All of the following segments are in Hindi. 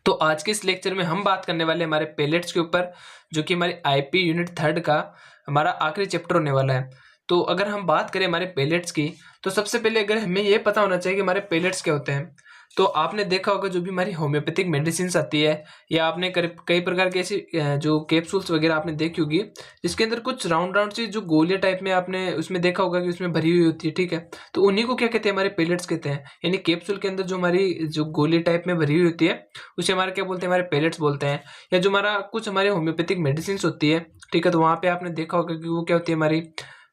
तो आज के इस लेक्चर में हम बात करने वाले हमारे पेलेट्स के ऊपर, जो कि हमारे आईपी यूनिट 3 का हमारा आखिरी चैप्टर होने वाला है। तो अगर हम बात करें हमारे पेलेट्स की, तो सबसे पहले अगर हमें ये पता होना चाहिए कि हमारे पेलेट्स क्या होते हैं। तो आपने देखा होगा जो भी हमारी होम्योपैथिक मेडिसिन आती है, या आपने कई प्रकार की ऐसी जो कैप्सूल्स वगैरह आपने देखी होगी, जिसके अंदर कुछ राउंड राउंड सी जो गोलियां टाइप में आपने उसमें देखा होगा कि उसमें भरी हुई होती है, ठीक है। तो उन्हीं को क्या कहते हैं, हमारे पेलेट्स कहते हैं। यानी कैप्सूल के अंदर जो हमारी जो गोली टाइप में भरी हुई होती है, उसे हमारे क्या बोलते हैं, हमारे पेलेट्स बोलते हैं। या जो हमारा कुछ हमारे होम्योपैथिक मेडिसिन होती है, ठीक है, तो वहाँ पे आपने देखा होगा कि वो क्या होती है, हमारी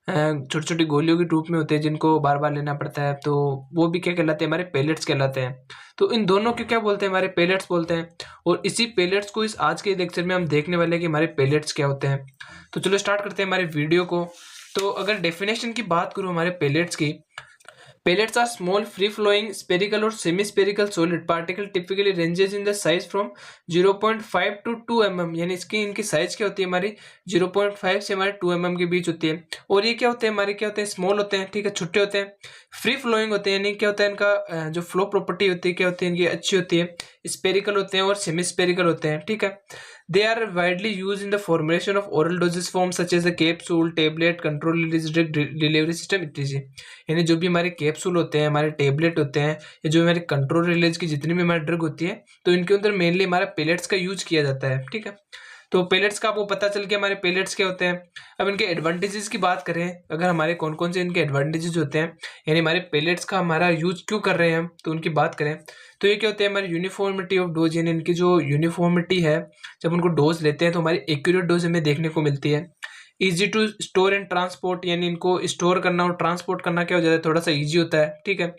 छोटी छोटी गोलियों के रूप में होते हैं, जिनको बार बार लेना पड़ता है। तो वो भी क्या कहलाते हैं, हमारे पेलेट्स कहलाते हैं। तो इन दोनों को क्या बोलते हैं, हमारे पेलेट्स बोलते हैं। और इसी पेलेट्स को इस आज के लेक्चर में हम देखने वाले हैं कि हमारे पेलेट्स क्या होते हैं। तो चलो स्टार्ट करते हैं हमारे वीडियो को। तो अगर डेफिनेशन की बात करूँ हमारे पेलेट्स की, pellets are small free-flowing spherical or semi-spherical solid particle typically ranges in the size from 0.5 to 2 mm। यानी इसकी इनकी साइज क्या होती है, हमारी 0.5 से हमारे 2 mm के बीच होती है। और ये क्या होते हैं, हमारे क्या होते हैं, स्मॉल होते हैं, ठीक है, छोटे होते हैं, फ्री फ्लोइंग होते हैं। यानी क्या होता है, इनका जो फ्लो प्रॉपर्टी होती है क्या होती है, इनकी अच्छी होती है, स्पेरिकल होते हैं और सेमी स्पेरिकल होते हैं, ठीक है। They are widely used in the formulation of oral dosage forms such as the capsule, tablet, control release drug, delivery system etc। यानी जो भी हमारे कैप्सूल होते हैं, हमारे टेबलेट होते हैं, या जो हमारे कंट्रोल रिलीज की जितनी भी हमारी ड्रग होती है, तो इनके अंदर मेनली हमारा पेलेट्स का यूज किया जाता है, ठीक है। तो पेलेट्स का आपको पता चल गया हमारे पेलेट्स क्या होते हैं। अब इनके एडवांटेजेस की बात करें, अगर हमारे कौन कौन से इनके एडवांटेजेस होते हैं, यानी हमारे पेलेट्स का हमारा यूज क्यों कर रहे हैं हम, तो उनकी बात करें तो ये क्या होते हैं, हमारी यूनिफॉर्मिटी ऑफ डोज, यानी इनकी जो यूनिफॉर्मिटी है, जब उनको डोज लेते हैं तो हमारी एक्यूरेट डोज हमें देखने को मिलती है। Easy to store and transport, यानी इनको स्टोर करना और ट्रांसपोर्ट करना क्या हो जाता है, थोड़ा सा ईजी होता है, ठीक है।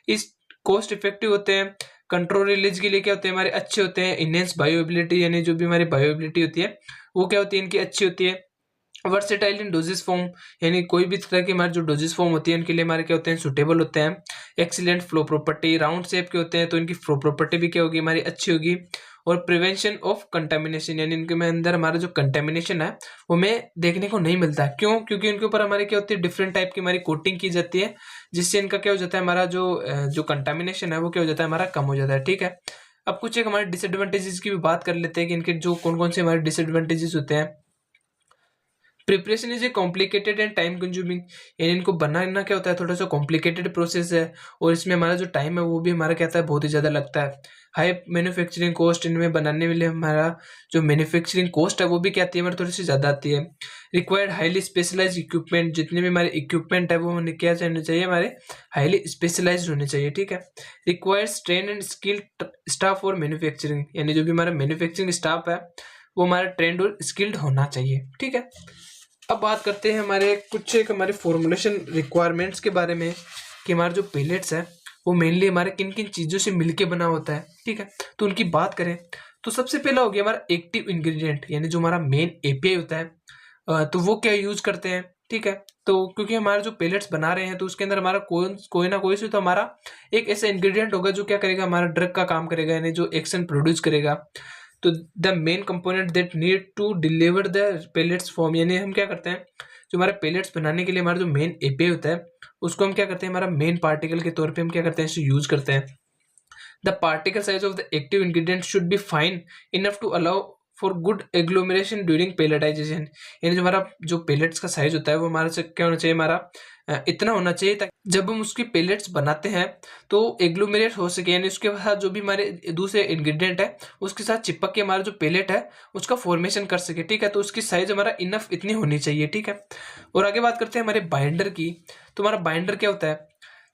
इस कॉस्ट इफेक्टिव होते हैं। कंट्रोल रिलीज के लिए क्या होते हैं, हमारे अच्छे होते हैं। इनहेंस बायोएबिलिटी, यानी जो भी हमारी बायोएबिलिटी होती है वो क्या होती है, इनकी अच्छी होती है। वर्सेटाइल इन डोजेस फॉर्म, यानी कोई भी तरह की हमारी जो डोजेस फॉर्म होती है इनके लिए हमारे क्या होते हैं, सुटेबल होते हैं। Excellent flow property, round shape के होते हैं, तो इनकी फ्लो प्रॉपर्टी भी क्या होगी, हमारी अच्छी होगी। और प्रिवेंशन ऑफ कंटामिनेशन, यानी इनके में अंदर हमारा जो कंटामिनेशन है वो हमें देखने को नहीं मिलता। क्यों? क्योंकि इनके ऊपर हमारे क्या होती है, डिफरेंट टाइप की हमारी कोटिंग की जाती है, जिससे इनका क्या हो जाता है, हमारा जो कंटामिनेशन है वो क्या हो जाता है, हमारा कम हो जाता है, ठीक है। अब कुछ एक हमारे डिसएडवांटेजेस की भी बात कर लेते हैं कि इनके जो कौन कौन से हमारे डिसएडवांटेजेस होते हैं। Preparation is a complicated and time consuming, यानी इनको बनाना क्या होता है, थोड़ा सा कॉम्प्लिकेटेड प्रोसेस है, और इसमें हमारा जो टाइम है वो भी हमारा क्या होता है, बहुत ही ज़्यादा लगता है। हाई मैन्युफैक्चरिंग कॉस्ट, इनमें बनाने के लिए हमारा जो मैन्युफैक्चरिंग कॉस्ट है वो भी क्या आती है, हमारी थोड़ी सी ज़्यादा आती है। रिक्वायर्ड हाईली स्पेशलाइज इक्विपमेंट, जितने भी हमारे इक्विपमेंट है वो होने क्या होने चाहिए, हमारे हाईली स्पेशलाइज्ड होने चाहिए, ठीक है। Required train and skilled staff और मैन्युफैक्चरिंग, यानी जो भी हमारा मैन्युफैक्चरिंग स्टाफ है वो हमारा ट्रेंड और स्किल्ड होना चाहिए, ठीक है। अब बात करते हैं हमारे कुछ एक हमारे फॉर्मुलेशन रिक्वायरमेंट्स के बारे में, कि हमारे जो पेलेट्स है वो मेनली हमारे किन किन चीज़ों से मिलके बना होता है, ठीक है। तो उनकी बात करें तो सबसे पहला हो गया हमारा एक्टिव इंग्रेडिएंट, यानी जो हमारा मेन एपीआई होता है, तो वो क्या यूज करते हैं, ठीक है। तो क्योंकि हमारे जो पेलेट्स बना रहे हैं तो उसके अंदर हमारा कोई ना कोई से तो हमारा एक ऐसा इंग्रेडिएंट होगा जो क्या करेगा, हमारा ड्रग का काम करेगा, यानी जो एक्शन प्रोड्यूस करेगा। तो the main component that need to deliver the pellets form, यानी हम क्या करते हैं, जो हमारे पेलेट्स बनाने के लिए हमारा जो मेन एपीआई होता है उसको हम क्या करते हैं, हमारा मेन पार्टिकल के तौर पे हम क्या करते हैं, इसे यूज करते हैं। The particle size of the active ingredient should be fine enough to allow for good agglomeration during pelletization, यानी जो हमारा जो पेलेट्स का साइज होता है वो हमारे से क्या होना चाहिए, हमारा इतना होना चाहिए ताकि जब हम उसकी पेलेट्स बनाते हैं तो एग्लोमेरेट हो सके, यानी उसके साथ जो भी हमारे दूसरे इंग्रेडिएंट है उसके साथ चिपक के हमारा जो पेलेट है उसका फॉर्मेशन कर सके, ठीक है। तो उसकी साइज हमारा इनफ इतनी होनी चाहिए, ठीक है। और आगे बात करते हैं हमारे बाइंडर की। तो हमारा बाइंडर क्या होता है,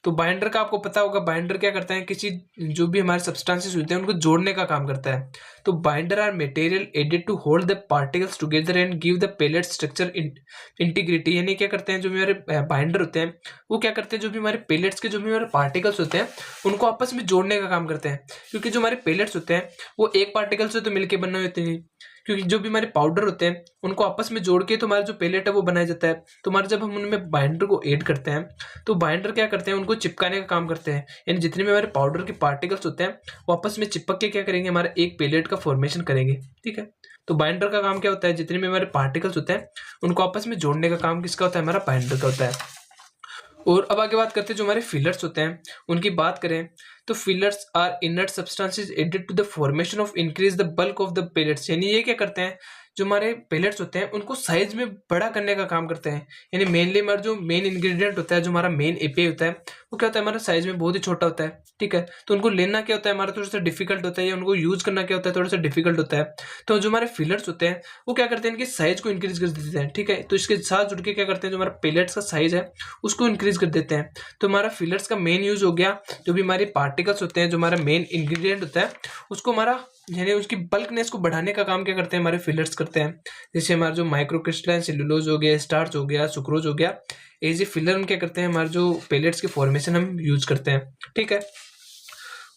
तो बाइंडर का आपको पता होगा, बाइंडर क्या करता है, किसी जो भी हमारे सब्सटेंसेस होते हैं उनको जोड़ने का काम करता है। तो binder are material added to hold the particles together and give the pellet structure integrity, यानी क्या करते हैं, जो भी हमारे बाइंडर होते हैं वो क्या करते हैं, जो भी हमारे पेलेट्स के जो भी हमारे पार्टिकल्स होते हैं उनको आपस में जोड़ने का काम करते हैं। क्योंकि जो हमारे पेलेट्स होते हैं वो एक पार्टिकल से तो मिलकर बने होते नहीं, क्योंकि जो भी हमारे पाउडर होते हैं उनको आपस में जोड़ के तो हमारा जो पेलेट है वो बनाया जाता है। तो हमारा जब हम उनमें बाइंडर को ऐड करते हैं तो बाइंडर क्या करते हैं, उनको चिपकाने का काम करते हैं, यानी जितने भी हमारे पाउडर के पार्टिकल्स होते हैं वो आपस में चिपक के क्या करेंगे, हमारा एक पेलेट का फॉर्मेशन करेंगे, ठीक है। तो बाइंडर का काम क्या होता है, जितने भी हमारे पार्टिकल्स होते हैं उनको आपस में जोड़ने का काम किसका होता है, हमारा बाइंडर का होता है। और अब आगे बात करते हैं जो हमारे फिलर्स होते हैं उनकी बात करें तो fillers are inert substances added to the formation of increase the bulk of the pellets, यानी ये क्या करते हैं, जो हमारे पेलेट्स होते हैं उनको साइज में बड़ा करने का काम करते हैं। यानी मेनली हमारा जो मेन इंग्रेडिएंट होता है, जो हमारा मेन एपीआई होता है, वो क्या होता है, हमारा साइज में बहुत ही छोटा होता है, ठीक है। तो उनको लेना क्या होता है हमारा थोड़ा सा डिफिकल्ट होता है, या उनको यूज करना क्या होता है थोड़ा सा डिफिकल्ट होता है। तो जो हमारे फिलर्स होते हैं वो क्या करते हैं, इनकी साइज को इंक्रीज कर देते हैं, ठीक है। तो इसके साथ जुड़ के क्या करते हैं, जो हमारा पेलेट्स का साइज है उसको इंक्रीज कर देते हैं। तो हमारा फिलर्स का मेन यूज हो गया, जो भी हमारे पार्टिकल्स होते हैं, जो हमारा मेन इंग्रेडिएंट होता है उसको हमारा यानी उसकी बल्कनेस को बढ़ाने का काम क्या करते हैं, हमारे फिलर्स करते हैं। जैसे हमारा जो माइक्रोक्रिस्टलाइन सेलुलोज हो गया, स्टार्च हो गया, सुक्रोज हो गया, एज ए फिलर हम क्या करते हैं, हमारे जो पेलेट्स के फॉर्मेशन हम यूज करते हैं, ठीक है।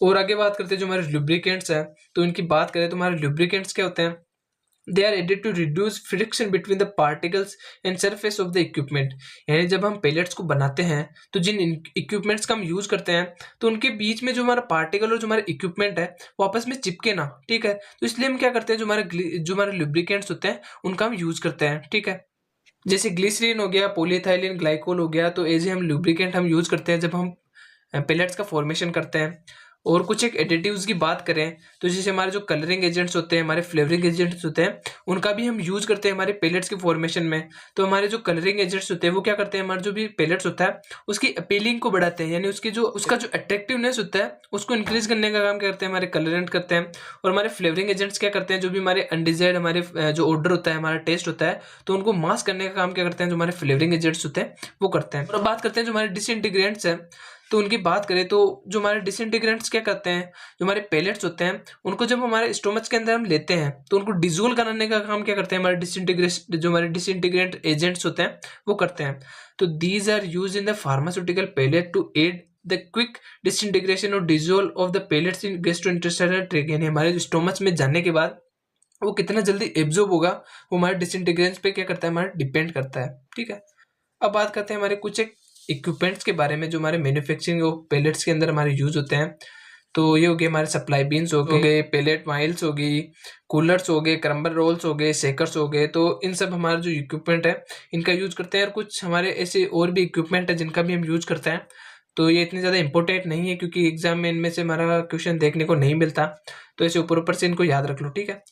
और आगे बात करते हैं जो हमारे लुब्रिकेंट्स हैं, तो इनकी बात करें तो हमारे लुब्रिकेंट्स क्या होते हैं, they are added to reduce friction between the particles and surface of the equipment. यानी जब हम पेलेट्स को बनाते हैं तो जिन इक्विपमेंट्स का हम यूज करते हैं तो उनके बीच में जो हमारा पार्टिकल और जो हमारा इक्विपमेंट है वो आपस में चिपके ना, ठीक है। तो इसलिए हम क्या करते हैं, जो हमारे लुब्रिकेंट्स होते हैं उनका हम यूज करते हैं, ठीक है। जैसे ग्लिसरीन हो गया, पॉलीइथाइलिन ग्लाइकोल हो गया, तो एज हम लुब्रिकेंट हम यूज करते हैं जब हम पेलेट्स का फॉर्मेशन करते हैं। और कुछ एक एडिटिव्स की बात करें तो जैसे हमारे जो कलरिंग एजेंट्स होते हैं, हमारे फ्लेवरिंग एजेंट्स होते हैं, उनका भी हम यूज करते हैं हमारे पेलेट्स के फॉर्मेशन में। तो हमारे जो कलरिंग एजेंट्स होते हैं वो क्या करते हैं, हमारे जो भी पेलेट्स होता है उसकी अपीलिंग को बढ़ाते हैं, यानी उसका जो अट्रैक्टिवनेस होता है उसको इंक्रीज करने का काम करते हैं हमारे कलरेंट करते हैं। और हमारे फ्लेवरिंग एजेंट्स क्या करते हैं, जो भी हमारे अनडिजायर्ड हमारे जो ऑर्डर होता है, हमारा टेस्ट होता है, तो उनको मास्क करने का काम क्या करते हैं, जो हमारे फ्लेवरिंग एजेंट्स होते हैं वो करते हैं। और अब बात करते हैं जो हमारे डिसइंटीग्रेंट्स हैं, तो उनकी बात करें तो जो हमारे डिसइंटीग्रेंट्स क्या करते हैं, जो हमारे पेलेट्स होते हैं उनको जब हमारे स्टोमच के अंदर हम लेते हैं तो उनको डिजोल्व कराने का काम क्या करते हैं, हमारे जो हमारे डिसइंटीग्रेंट एजेंट्स होते हैं वो करते हैं। तो these are used in the pharmaceutical pellet to aid the quick disintegration और dissolve of the pellets in gastrointestinal tract. यानी हमारे स्टोमच में जाने के बाद वो कितना जल्दी एब्जॉर्ब होगा वो हमारे डिसइंटीग्रेंट्स पे क्या करता है, हमारा डिपेंड करता है, ठीक है। अब बात करते हैं हमारे कुछ एक इक्विपमेंट्स के बारे में जो हमारे मैन्युफैक्चरिंग और पेलेट्स के अंदर हमारे यूज होते हैं। तो ये हो गए हमारे सप्लाई बीन्स हो गए, पेलेट माइल्स हो गई, कूलर्स हो गए, क्रम्बल रोल्स हो गए, शेकर्स हो गए। तो इन सब हमारे जो इक्विपमेंट है इनका यूज करते हैं। और कुछ हमारे ऐसे और भी इक्विपमेंट है जिनका भी हम यूज करते हैं। तो ये इतनी ज़्यादा इंपॉर्टेंट नहीं है क्योंकि एग्जाम में इनमें से हमारा क्वेश्चन देखने को नहीं मिलता, तो ऐसे ऊपर ऊपर से इनको याद रख लो, ठीक है।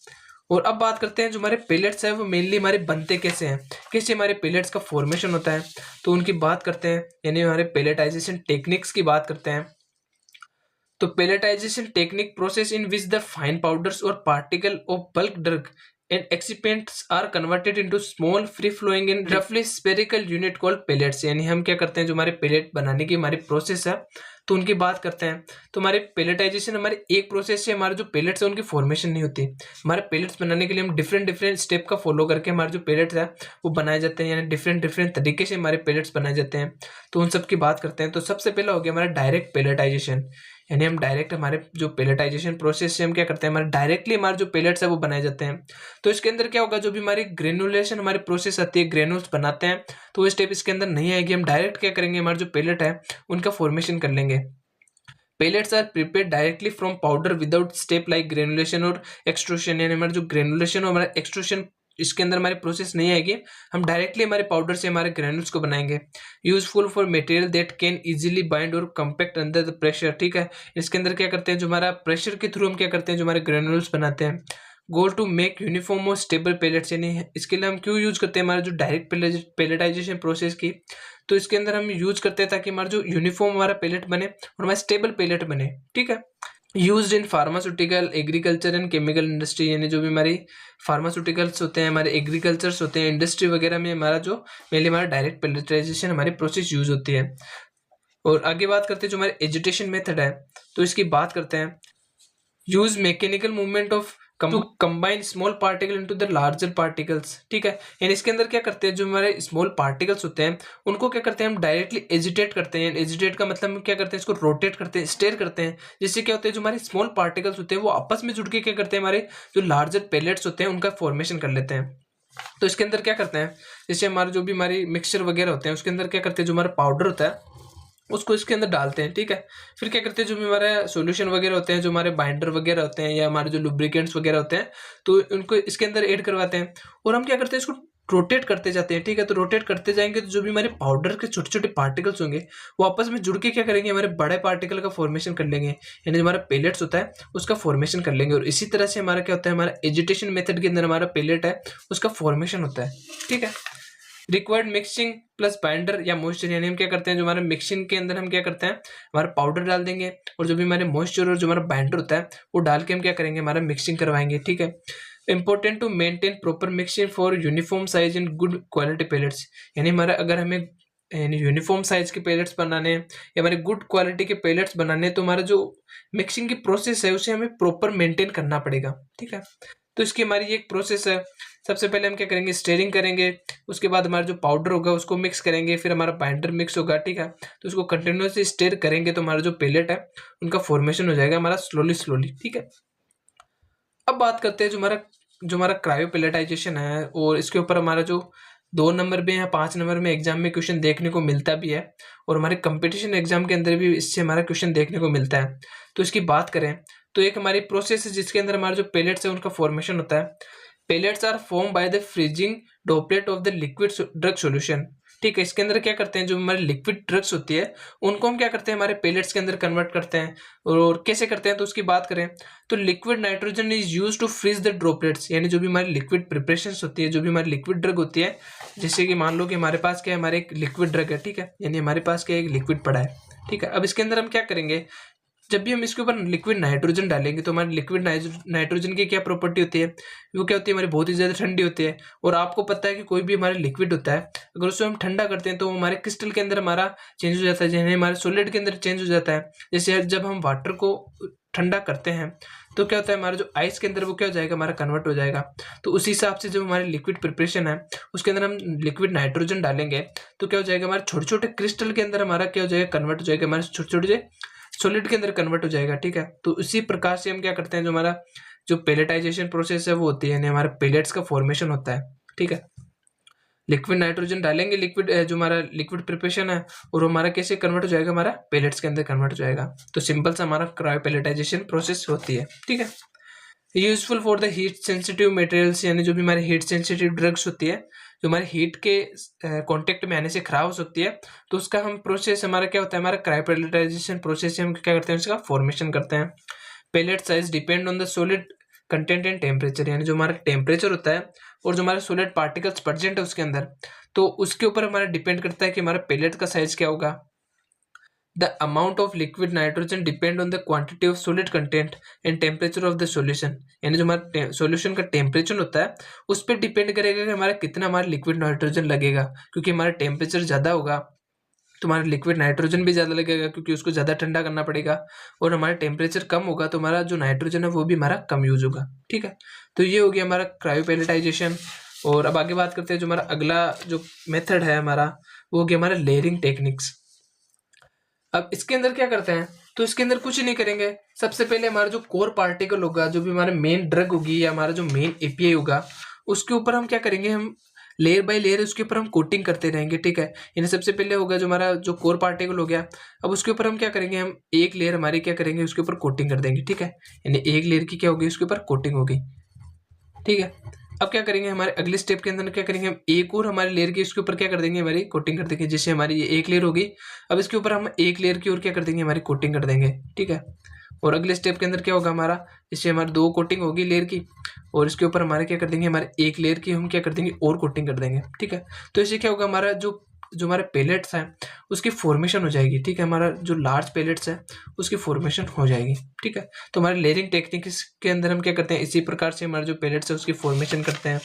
और अब बात करते हैं जो हमारे पेलेट्स है वो मेनली हमारे बनते कैसे हैं, कैसे हमारे पेलेट्स का फॉर्मेशन होता है, तो उनकी बात करते हैं। यानी हमारे पेलेटाइजेशन टेक्निक्स की बात करते हैं। तो pelletization technique process in which the fine powders और particle of bulk drug and excipients are converted into small free flowing in रफली स्फेरिकल यूनिट कॉल्ड पेलेट्स। यानी हम क्या करते हैं, जो हमारे पेलेट बनाने की हमारी प्रोसेस है तो उनकी बात करते हैं। तो हमारे पेलेटाइजेशन हमारे एक प्रोसेस से हमारे जो पेलेट्स है उनकी फॉर्मेशन नहीं होती। हमारे पेलेट्स बनाने के लिए हम डिफरेंट डिफरेंट स्टेप का फॉलो करके हमारे जो पेलेट्स है वो बनाए जाते हैं, यानी डिफरेंट डिफरेंट तरीके से हमारे पेलेट्स बनाए जाते हैं। तो उन सब की बात करते हैं। तो सबसे पहला हो गया हमारा डायरेक्ट पेलेटाइजेशन, यानी हम डायरेक्ट हमारे जो पेलेटाइजेशन प्रोसेस से हम क्या करते हैं, हमारे डायरेक्टली हमारे जो पेलेट्स है वो बनाए जाते हैं। तो इसके अंदर क्या होगा, जो भी हमारी ग्रेनुलेशन हमारी प्रोसेस आती है, ग्रेनुल्स बनाते हैं, तो वो स्टेप इसके अंदर नहीं आएगी। हम डायरेक्ट क्या करेंगे, हमारे जो पेलेट है उनका फॉर्मेशन कर लेंगे। Pellets are prepared directly from powder without step like granulation और एक्सट्रूशन। यानी हमारा जो ग्रेनुलेशन और हमारा एक्सट्रूशन इसके अंदर हमारी प्रोसेस नहीं आएगी। हम डायरेक्टली हमारे पाउडर से हमारे ग्रेनुल्स को बनाएंगे। Useful for material that can easily bind और कम्पैक्ट अंडर द प्रेशर, ठीक है। इसके अंदर क्या करते हैं, जो हमारा प्रेशर के थ्रू हम क्या करते हैं, जो हमारे ग्रेनुल्स बनाते हैं। गोल टू मेक यूनिफॉर्म और स्टेबल पेलेट्स, यानी इसके लिए हम क्यों यूज करते हैं, हमारा जो डायरेक्ट पेलेटाइजेशन प्रोसेस की, तो इसके अंदर हम यूज करते हैं ताकि हमारा जो यूनिफॉर्म हमारा पेलेट बने और हमारा स्टेबल पेलेट बने, ठीक है। Used in pharmaceutical, agriculture and chemical industry, यानी जो भी हमारी फार्मास्यूटिकल्स होते हैं, हमारे एग्रीकल्चर्स होते हैं, इंडस्ट्री वगैरह में हमारा जो मेनली हमारा डायरेक्ट पेलेटाइजेशन हमारी प्रोसेस यूज होती है। और आगे बात करते हैं जो हमारे एजिटेशन मेथड है, तो इसकी बात करते हैं। Use mechanical movement of to combine small particle into the larger particles, ठीक है। यानी इसके अंदर क्या करते हैं, जो हमारे स्मॉल पार्टिकल्स होते हैं उनको क्या करते हैं, हम डायरेक्टली एजिटेट करते हैं। एजिटेट का मतलब हम क्या करते हैं, इसको रोटेट करते हैं, स्टेयर करते हैं, जिससे क्या होता है, जो हमारे स्मॉल पार्टिकल्स होते हैं वो आपस में जुड़ के क्या करते हैं, हमारे जो लार्जर पेलेट्स होते हैं उनका फॉर्मेशन कर लेते हैं। तो इसके अंदर क्या करते हैं, जैसे हमारे जो भी हमारी मिक्सचर वगैरह होते हैं उसके अंदर क्या करते हैं, जो हमारा पाउडर होता है उसको इसके अंदर डालते हैं, ठीक है। फिर क्या करते हैं, जो भी हमारे सॉल्यूशन वगैरह होते हैं, जो हमारे बाइंडर वगैरह होते हैं या हमारे जो लुब्रिकेंट्स वगैरह होते हैं, तो उनको इसके अंदर ऐड करवाते हैं। और हम क्या करते हैं, इसको रोटेट करते जाते हैं, ठीक है। तो रोटेट करते जाएंगे तो जो भी हमारे पाउडर के छोटे छोटे पार्टिकल्स होंगे वो आपस में जुड़ के क्या करेंगे, हमारे बड़े पार्टिकल का फॉर्मेशन कर लेंगे, यानी जो हमारा पेलेट्स होता है उसका फॉर्मेशन कर लेंगे। और इसी तरह से हमारा क्या होता है, हमारा एजिटेशन मेथड के अंदर हमारा पेलेट है उसका फॉर्मेशन होता है, ठीक है। रिक्वायर्ड मिक्सिंग प्लस बाइंडर या मॉइस्चर, यानी हम क्या करते हैं, जो हमारे मिक्सिंग के अंदर हम क्या करते हैं, हमारा पाउडर डाल देंगे और जो भी हमारे मॉइस्चर और जो हमारा बाइंडर होता है वो डाल के हम क्या करेंगे, हमारा मिक्सिंग करवाएंगे, ठीक है। Important to maintain proper mixing for uniform size and good quality pellets, यानी हमारा अगर हमें यानी यूनिफॉर्म साइज के पेलेट्स बनाने हैं या हमारे गुड क्वालिटी के पेलेट्स बनाने हैं तो हमारा जो मिक्सिंग की प्रोसेस है उसे हमें प्रॉपर मेंटेन करना पड़ेगा, ठीक है। तो इसकी हमारी एक प्रोसेस है। सबसे पहले हम क्या करेंगे, स्टेरिंग करेंगे, उसके बाद हमारा जो पाउडर होगा उसको मिक्स करेंगे, फिर हमारा बाइंडर मिक्स होगा, ठीक है। तो उसको कंटिन्यूसली स्टेर करेंगे तो हमारा जो पेलेट है उनका फॉर्मेशन हो जाएगा हमारा स्लोली स्लोली, ठीक है। अब बात करते हैं जो हमारा क्रायो पेलेटाइजेशन है, और इसके ऊपर हमारा जो 2 नंबर में या 5 नंबर में एग्जाम में क्वेश्चन देखने को मिलता भी है, और हमारे कंपटीशन एग्जाम के अंदर भी इससे हमारा क्वेश्चन देखने को मिलता है। तो इसकी बात करें तो एक हमारी प्रोसेस है जिसके अंदर हमारे जो पेलेट्स है उनका फॉर्मेशन होता है। Pellets are form by the freezing droplet of the liquid drug solution, ठीक है। इसके अंदर क्या करते हैं, जो हमारी लिक्विड ड्रग्स होती है उनको हम क्या करते हैं, हमारे पेलेट्स के अंदर कन्वर्ट करते हैं। और कैसे करते हैं तो उसकी बात करें तो liquid nitrogen is use to freeze the droplets, यानी जो भी हमारी लिक्विड प्रिपरेशंस होती है, जो भी हमारी लिक्विड ड्रग होती है, जैसे कि मान लो कि हमारे पास क्या है, हमारे एक लिक्विड ड्रग है, ठीक है, यानी हमारे पास क्या एक लिक्विड पड़ा है, ठीक है। अब इसके अंदर हम क्या करेंगे, जब भी हम इसके ऊपर लिक्विड नाइट्रोजन डालेंगे तो हमारे लिक्विड नाइट्रोजन की क्या प्रॉपर्टी होती है, वो क्या होती है, हमारी बहुत ही ज़्यादा ठंडी होती है। और आपको पता है कि कोई भी हमारा लिक्विड होता है अगर उसको हम ठंडा करते हैं तो हमारे क्रिस्टल के अंदर हमारा चेंज हो जाता है, यानी हमारे सॉलिड के अंदर चेंज हो जाता है। जैसे जब हम वाटर को ठंडा करते हैं तो क्या होता है, हमारा जो आइस के अंदर वो क्या हो जाएगा, हमारा कन्वर्ट हो जाएगा। तो उसी हिसाब से जब हमारे लिक्विड प्रिपरेशन है उसके अंदर हम लिक्विड नाइट्रोजन डालेंगे तो क्या हो जाएगा, हमारे छोटे छोटे क्रिस्टल के अंदर हमारा क्या हो जाएगा, कन्वर्ट हो जाएगा, हमारे छोटे छोटे सॉलिड के अंदर कन्वर्ट हो जाएगा, ठीक है। तो इसी प्रकार से हम क्या करते हैं, जो हमारा जो पेलेटाइजेशन प्रोसेस है वो होती है, यानी हमारे पेलेट्स का फॉर्मेशन होता है, ठीक है। लिक्विड नाइट्रोजन डालेंगे, लिक्विड जो हमारा लिक्विड प्रिपरेशन है और हमारा कैसे कन्वर्ट हो जाएगा, हमारा पेलेट्स के अंदर कन्वर्ट हो जाएगा। तो सिंपल सा हमारा क्रायोपेलेटाइजेशन प्रोसेस होती है, ठीक है। Useful for the heat sensitive materials, यानी जो भी हमारे हीट सेंसिटिव ड्रग्स होती है जो हमारे हीट के कांटेक्ट में आने से खराब हो सकती है, तो उसका हम प्रोसेस हमारा क्या होता है, हमारा क्रायोपेलेटाइजेशन प्रोसेस से हम क्या करते हैं, उसका फॉर्मेशन करते हैं। Pellet size depend on the solid content and temperature, यानी जो हमारा टेम्परेचर होता है और जो हमारे सॉलिड पार्टिकल्स प्रेजेंट है उसके अंदर, तो उसके ऊपर हमारा डिपेंड करता है कि हमारा पेलेट का साइज क्या होगा। The amount of liquid nitrogen depend on the quantity of solid content and temperature of the solution, यानी जो हमारा सॉल्यूशन का टेम्परेचर होता है उस पर डिपेंड करेगा कि हमारा कितना हमारा लिक्विड नाइट्रोजन लगेगा। क्योंकि हमारा टेम्परेचर ज़्यादा होगा तो हमारा लिक्विड नाइट्रोजन भी ज़्यादा लगेगा क्योंकि उसको ज़्यादा ठंडा करना पड़ेगा, और हमारा टेम्परेचर कम होगा तो हमारा जो नाइट्रोजन है वो भी हमारा कम यूज होगा, ठीक है। तो ये हो गया हमारा क्रायोपेलेटाइजेशन। और अब आगे बात करते हैं, जो हमारा अगला जो मेथड है हमारा वो हो गया हमारा लेयरिंग टेक्निक्स। अब इसके अंदर क्या करते हैं, तो इसके अंदर कुछ नहीं करेंगे। सबसे पहले हमारा जो कोर पार्टिकल होगा, जो भी हमारा मेन ड्रग होगी या हमारा जो मेन एपीआई होगा, उसके ऊपर हम क्या करेंगे, हम लेयर बाय लेयर उसके ऊपर हम कोटिंग करते रहेंगे, ठीक है। यानी सबसे पहले होगा जो हमारा जो कोर पार्टिकल हो गया, अब उसके ऊपर हम क्या करेंगे, हम एक लेयर हमारी क्या करेंगे, उसके ऊपर कोटिंग कर देंगे, ठीक है। यानी एक लेयर की क्या होगी, उसके ऊपर कोटिंग होगी, ठीक है। अब क्या करेंगे, हमारे अगले स्टेप के अंदर क्या करेंगे, हम एक और हमारे लेयर की इसके ऊपर क्या कर देंगे, हमारी कोटिंग कर देंगे। जैसे हमारी ये एक लेयर होगी, अब इसके ऊपर हम एक लेयर की और क्या कर देंगे, हमारी कोटिंग कर देंगे, ठीक है। और अगले स्टेप के अंदर क्या होगा हमारा, इससे हमारी 2 कोटिंग होगी लेयर की, और इसके ऊपर हमारे क्या कर देंगे, हमारे एक लेयर की हम क्या कर देंगे और कोटिंग कर देंगे, ठीक है। तो इससे क्या होगा, हमारा जो हमारे पेलेट्स हैं उसकी फॉर्मेशन हो जाएगी, ठीक है। हमारा जो लार्ज पेलेट्स है उसकी फॉर्मेशन हो जाएगी, ठीक है। तो हमारे लेयरिंग टेक्निक के अंदर हम क्या करते हैं, इसी प्रकार से हमारे जो पेलेट्स है उसकी फॉर्मेशन करते हैं।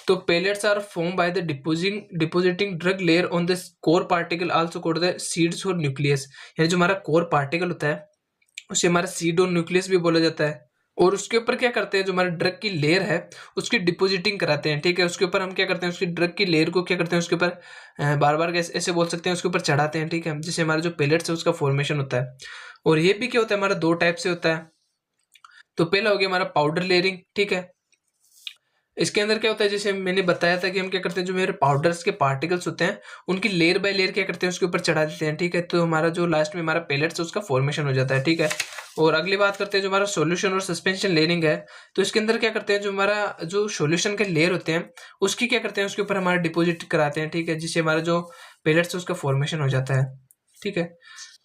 तो pellets are form by the depositing drug layer on the core particle, also called the seeds और न्यूक्लियस, यानी जो हमारा कोर पार्टिकल होता है उसे हमारा सीड और न्यूक्लियस भी बोला जाता है। और उसके ऊपर क्या करते हैं, जो हमारा ड्रग की लेयर है उसकी डिपोजिटिंग कराते हैं, ठीक है। उसके ऊपर हम क्या करते हैं, उसकी ड्रग की लेयर को क्या करते हैं, उसके ऊपर बार बार ऐसे बोल सकते हैं, उसके ऊपर चढ़ाते हैं, ठीक है। जिससे हमारा जो पेलेट्स है उसका फॉर्मेशन होता है। और ये भी क्या होता है, हमारा 2 टाइप से होता है। तो पहला हो गया हमारा पाउडर लेयरिंग, ठीक है। इसके अंदर क्या होता है, जैसे मैंने बताया था कि हम क्या करते हैं, जो मेरे पाउडर्स के पार्टिकल्स होते हैं उनकी लेयर बाय लेयर क्या करते हैं, उसके ऊपर चढ़ा देते हैं, ठीक है। तो हमारा जो लास्ट में हमारा पेलेट्स है उसका फॉर्मेशन हो जाता है, ठीक है। और अगली बात करते हैं जो हमारा सॉल्यूशन और सस्पेंशन लेयरिंग है। तो इसके अंदर क्या करते हैं, जो हमारा जो सॉल्यूशन के लेयर होते हैं उसकी क्या करते हैं, उसके ऊपर हमारा डिपॉजिट कराते हैं, ठीक है, जिससे हमारा जो पेलेट्स है उसका फॉर्मेशन हो जाता है, ठीक है।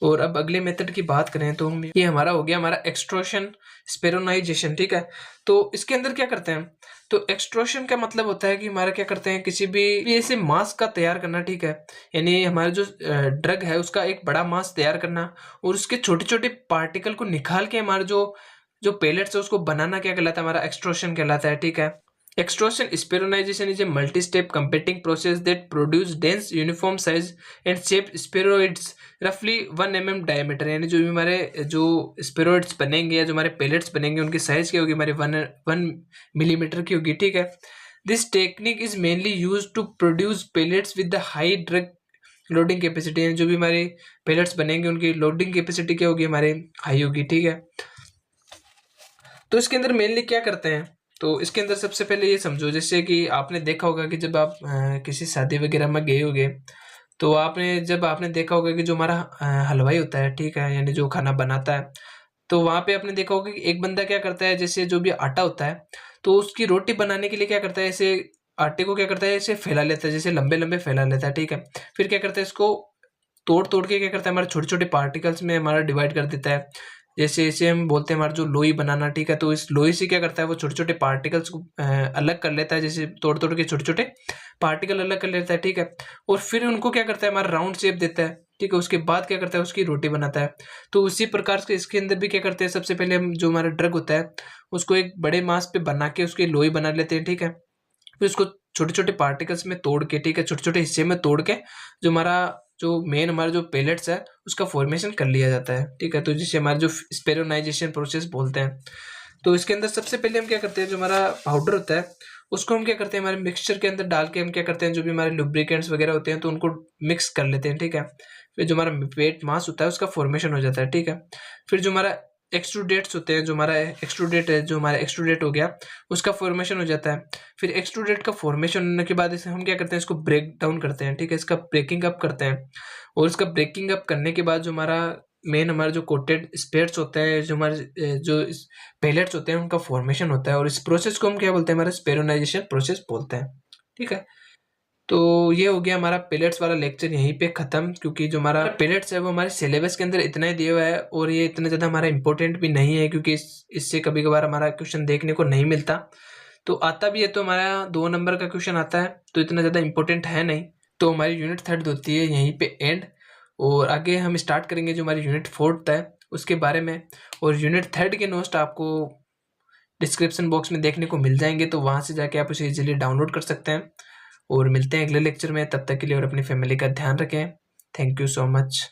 और अब अगले मेथड की बात करें तो ये हमारा हो गया हमारा एक्सट्रूशन स्पेरोनाइजेशन, ठीक है। तो इसके अंदर क्या करते हैं, तो एक्सट्रूशन का मतलब होता है कि हमारा क्या करते हैं, किसी भी ऐसे मास्क का तैयार करना, ठीक है, यानी हमारा जो ड्रग है उसका एक बड़ा मास्क तैयार करना और उसके छोटे छोटे पार्टिकल को निकाल के हमारा जो जो पेलेट्स है उसको बनाना क्या कहलाता है, हमारा एक्सट्रूशन कहलाता है, ठीक है। Extrusion spheronization is a multi-step competing process that produce dense uniform size and shaped spheroids roughly 1 mm diameter, यानी जो भी हमारे जो spheroids बनेंगे या जो हमारे pellets बनेंगे उनकी साइज क्या होगी, हमारे 1 मिलीमीटर की होगी, ठीक है। This technique is mainly used to produce pellets with the high drug loading capacity, जो भी हमारे पेलेट्स बनेंगे उनकी लोडिंग कैपेसिटी क्या होगी, हमारे हाई होगी, ठीक है। तो इसके अंदर मेनली क्या करते हैं, तो इसके अंदर सबसे पहले ये समझो, जैसे कि आपने देखा होगा कि जब आप किसी शादी वगैरह में गए होगे तो आपने देखा होगा कि जो हमारा हलवाई होता है, ठीक है, यानी जो खाना बनाता है, तो वहाँ पे आपने देखा होगा कि एक बंदा क्या करता है, जैसे जो भी आटा होता है तो उसकी रोटी बनाने के लिए क्या करता है, ऐसे आटे को क्या करता है, ऐसे फैला लेता है, जैसे लंबे लंबे फैला लेता है, ठीक है। फिर क्या करता है, इसको तोड़ तोड़ के क्या करता है, हमारे छोटे छोटे पार्टिकल्स में हमारा डिवाइड कर देता है, जैसे इसे हम बोलते हैं हमारा जो लोई बनाना, ठीक है। तो इस लोई से क्या करता है, वो छोटे छोटे पार्टिकल्स को अलग कर लेता है, जैसे तोड़ तोड़ के छोटे छोटे पार्टिकल अलग कर लेता है, ठीक है। और फिर उनको क्या करता है, हमारा राउंड शेप देता है, ठीक है। उसके बाद क्या करता है, उसकी रोटी बनाता है। तो उसी प्रकार से इसके अंदर भी क्या करते हैं, सबसे पहले हम जो हमारा ड्रग होता है उसको एक बड़े मास पे बना के उसकी लोई बना लेते हैं, ठीक है। फिर उसको छोटे छोटे पार्टिकल्स में तोड़ के, ठीक है, छोटे छोटे हिस्से में तोड़ के जो हमारा जो मेन हमारा जो पेलेट्स है उसका फॉर्मेशन कर लिया जाता है, ठीक है। तो जिसे हमारा जो स्पेरोनाइजेशन प्रोसेस बोलते हैं। तो इसके अंदर सबसे पहले हम क्या करते हैं, जो हमारा पाउडर होता है उसको हम क्या करते हैं, हमारे मिक्सचर के अंदर डाल के हम क्या करते हैं, जो भी हमारे लुब्रिकेंट्स वगैरह होते हैं तो उनको मिक्स कर लेते हैं, ठीक है। फिर जो हमारा वेट मास होता है उसका फॉर्मेशन हो जाता है, ठीक है। फिर जो हमारा एक्सट्रूडेट्स होते हैं, जो हमारा एक्सट्रूडेट है, जो हमारा एक्सट्रूडेट हो गया उसका फॉर्मेशन हो जाता है। फिर एक्सट्रूडेट का फॉर्मेशन होने के बाद इसे हम क्या करते हैं, इसको ब्रेक डाउन करते हैं, ठीक है, इसका ब्रेकिंग अप करते हैं। और इसका ब्रेकिंग अप करने के बाद जो हमारा मेन हमारा जो कोटेड स्पेयर्स होते हैं, जो हमारे जो पेलेट्स होते हैं उनका फॉर्मेशन होता है। और इस प्रोसेस को हम क्या बोलते हैं, हमारा स्पेरोनाइजेशन प्रोसेस बोलते हैं, ठीक है। तो ये हो गया हमारा पेलेट्स वाला लेक्चर यहीं पे खत्म, क्योंकि जो हमारा पेलेट्स है वो हमारे सिलेबस के अंदर इतना ही दिया हुआ है और ये इतना ज़्यादा हमारा इंपॉर्टेंट भी नहीं है, क्योंकि इससे कभी कभार हमारा क्वेश्चन देखने को नहीं मिलता। तो आता भी है तो हमारा 2 नंबर का क्वेश्चन आता है, तो इतना ज़्यादा इंपॉर्टेंट है नहीं। तो हमारी यूनिट 3 होती है यहीं पे एंड, और आगे हम स्टार्ट करेंगे जो हमारी यूनिट 4 है उसके बारे में। और यूनिट 3 के नोट्स आपको डिस्क्रिप्शन बॉक्स में देखने को मिल जाएंगे, तो वहाँ से जाके आप उसे इजीली डाउनलोड कर सकते हैं। और मिलते हैं अगले लेक्चर में, तब तक के लिए और अपनी फैमिली का ध्यान रखें। Thank you so much.